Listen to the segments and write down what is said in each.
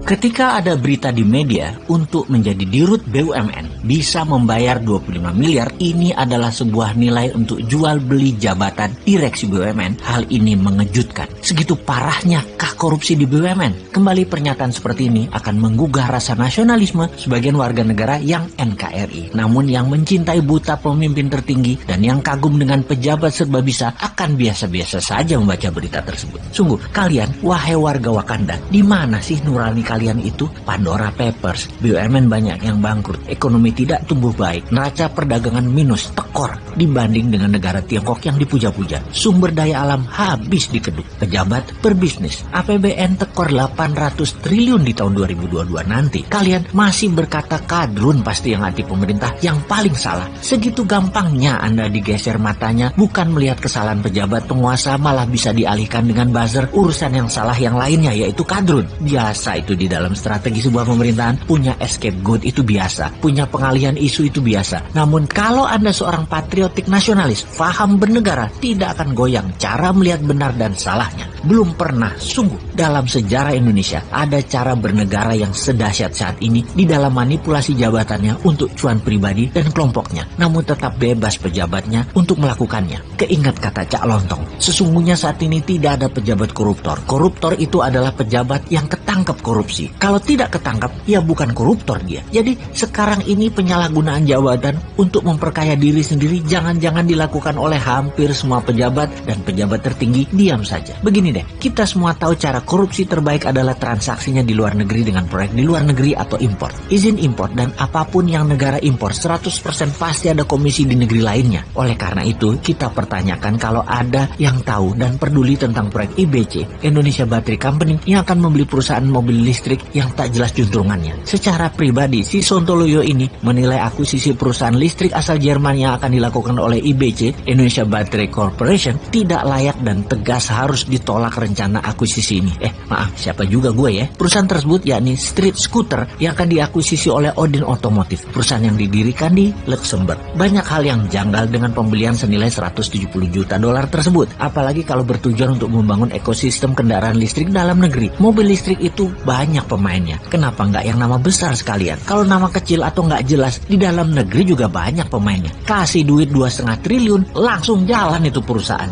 Ketika ada berita di media untuk menjadi dirut BUMN bisa membayar 25 miliar, ini adalah sebuah nilai untuk jual beli jabatan direksi BUMN. Hal ini mengejutkan. Segitu parahnya kah korupsi di BUMN? Kembali pernyataan seperti ini akan menggugah rasa nasionalisme sebagian warga negara yang NKRI. Namun yang mencintai buta pemimpin tertinggi dan yang kagum dengan pejabat serba bisa akan biasa-biasa saja membaca berita tersebut. Sungguh, kalian, wahai warga Wakanda, di mana sih nurani kalian itu? Pandora Papers, BUMN banyak yang bangkrut, ekonomi tidak tumbuh baik, neraca perdagangan minus, tekor dibanding dengan negara Tiongkok yang dipuja-puja. Sumber daya alam habis dikeduk, pejabat berbisnis, APBN tekor 800 triliun di tahun 2022 nanti. Kalian masih berkata kadrun pasti yang anti pemerintah yang paling salah. Segitu gampangnya Anda digeser matanya, bukan melihat kesalahan pejabat penguasa, malah bisa dialihkan dengan buzzer urusan yang salah yang lainnya, yaitu kadrun. Biasa itu di dalam strategi sebuah pemerintahan, punya scapegoat itu biasa, punya pengalihan isu itu biasa. Namun kalau Anda seorang patriotik nasionalis, faham bernegara, tidak akan goyang cara melihat benar dan salahnya. Belum pernah sungguh dalam sejarah Indonesia ada cara bernegara yang sedahsyat saat ini di dalam manipulasi jabatannya untuk cuan pribadi dan kelompoknya, namun tetap bebas pejabatnya untuk melakukannya. Keingat kata Cak Lontong, sesungguhnya saat ini tidak ada pejabat koruptor. Koruptor itu adalah pejabat yang ketangkep korupsi. Kalau tidak ketangkap, ya bukan koruptor dia. Jadi sekarang ini penyalahgunaan jabatan untuk memperkaya diri sendiri jangan-jangan dilakukan oleh hampir semua pejabat, dan pejabat tertinggi diam saja. Begini deh, kita semua tahu cara korupsi terbaik adalah transaksinya di luar negeri dengan proyek di luar negeri atau impor. Izin impor dan apapun yang negara impor 100% pasti ada komisi di negeri lainnya. Oleh karena itu, kita pertanyakan kalau ada yang tahu dan peduli tentang proyek IBC, Indonesia Battery Company, yang akan membeli perusahaan mobil listrik yang tak jelas juntrungannya. Secara pribadi, si Sontoloyo ini menilai akuisisi perusahaan listrik asal Jerman yang akan dilakukan oleh IBC, Indonesia Battery Corporation, tidak layak dan tegas harus ditolak rencana akuisisi ini. Maaf, siapa juga gue ya? Perusahaan tersebut yakni Street Scooter yang akan diakuisisi oleh Odin Otomotif, perusahaan yang didirikan di Luxembourg. Banyak hal yang janggal dengan pembelian senilai 170 juta dolar tersebut, apalagi kalau bertujuan untuk membangun ekosistem kendaraan listrik dalam negeri. Mobil listrik itu banyak pemainnya, kenapa nggak yang nama besar sekalian? Kalau nama kecil atau nggak jelas, di dalam negeri juga banyak pemainnya. Kasih duit 2,5 triliun, langsung jalan itu perusahaan.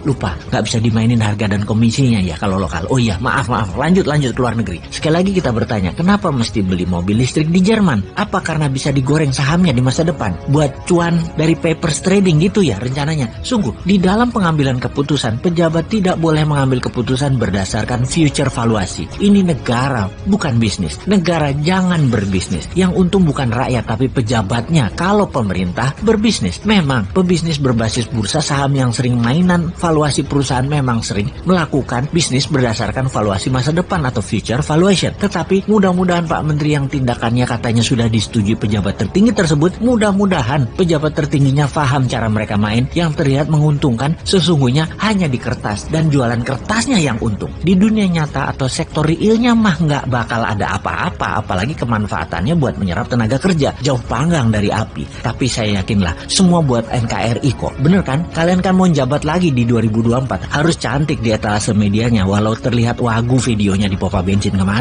Lupa, nggak bisa dimainin harga dan komisinya ya kalau lokal. Oh iya, maaf, lanjut ke luar negeri. Sekali lagi kita bertanya, kenapa mesti beli mobil listrik di Jerman? Apa karena bisa digoreng sahamnya di masa depan? Buat cuan dari papers trading gitu ya rencananya? Sungguh, di dalam pengambilan keputusan, pejabat tidak boleh mengambil keputusan berdasarkan future valuasi. Ini negara, bukan bisnis. Negara jangan berbisnis. Yang untung bukan rakyat, tapi pejabatnya. Kalau pemerintah berbisnis, memang pebisnis berbasis bursa saham yang sering mainan valuasi perusahaan memang sering melakukan bisnis berdasarkan valuasi masa depan atau future valuation. Tetapi mudah-mudahan Pak Menteri yang tindakannya katanya sudah disetujui pejabat tertinggi tersebut, mudah-mudahan pejabat tertingginya paham cara mereka main yang terlihat menguntungkan sesungguhnya hanya di kertas dan jualan kertasnya yang untung. Di dunia nyata atau sektor realnya mah nggak bakal ada apa-apa, apalagi kemanfaatannya buat menyerap tenaga kerja. Jauh panggang dari api. Tapi saya yakinlah semua buat NKRI kok. Bener kan? Kalian kan mau jabat lagi di 2024, harus cantik di etalase medianya walau terlihat wagu videonya di pompa bensin kemarin.